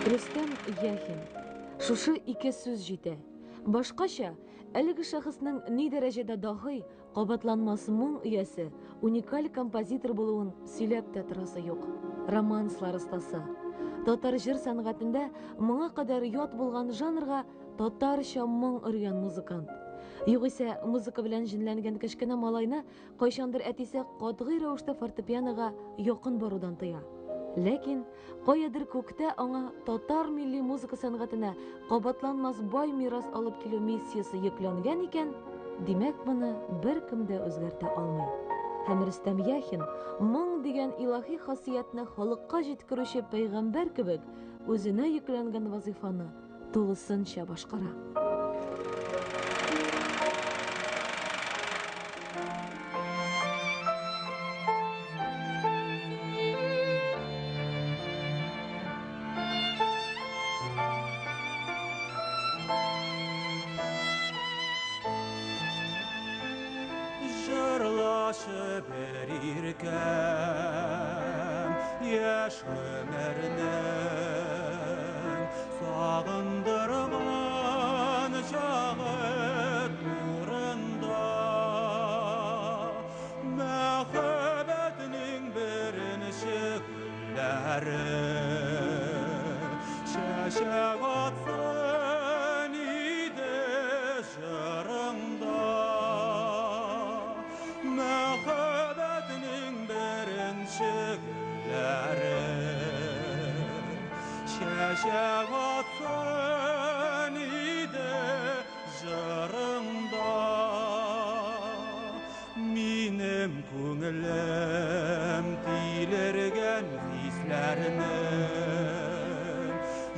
Рөстәм Яхин. Шушы ике сүз җитә. Башкача, әлеге шәхеснең ни дәрәҗәдә даһи, кабатланмас моң иясе, уникаль композитор булуын сөйләп тә торасы юк. Романслар остасы. Татар җыр сәнгатендә моңа кадәр ят булган жанрга татарча моң өргән музыкант. Югыйсә, музыка белән җенләнгән кечкенә малайны кайчандыр әтисе катгый рәвештә фортепианога якын барудан тыя. Ләкин каядыр күктә аңа татар милли музыка сәнгатенә кабатланмас бай мирас алып килү миссиясе йөкләнгән икән, димәк моны беркем дә үзгәртә алмый. Һәм Рөстәм Яхин моң дигән илаһи хасиятне халыкка җиткерүче пәйгамбәр кебек үзенә йөкләнгән вазифаны тулысынча башкара. Жырлашы бер иркәм яшь гомернең сагындырган чагы турында мәхәббәтнең беренче гөлләре чәчәк атсын иде жырыңда. Мәхәббәтнең беренче гөлләре чәчәк атсын иде жырыңда. Минем күңелем тилергән хисләрнең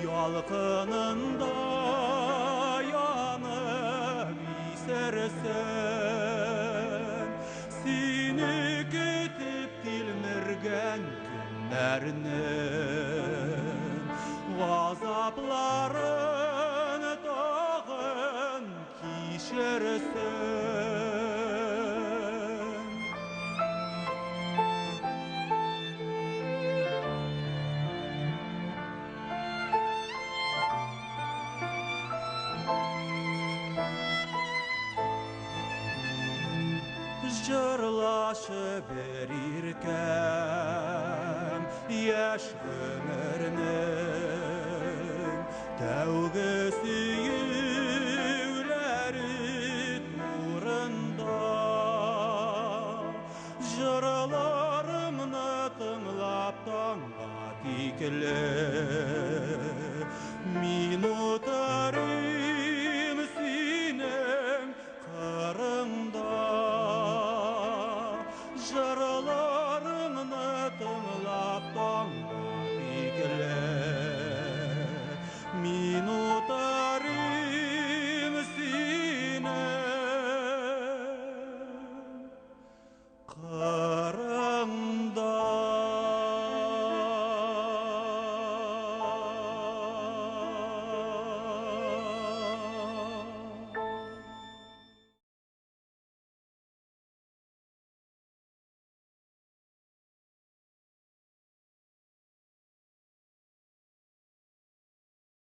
ялкынында янып исерсен. Сине көтеп килмергән көннәрнең газапларын тагын кичерсен. Жырлашы бер иркәм яшь гомернең тәүге сөюләре турында. Жырларымны тыңлап таңга тикелеп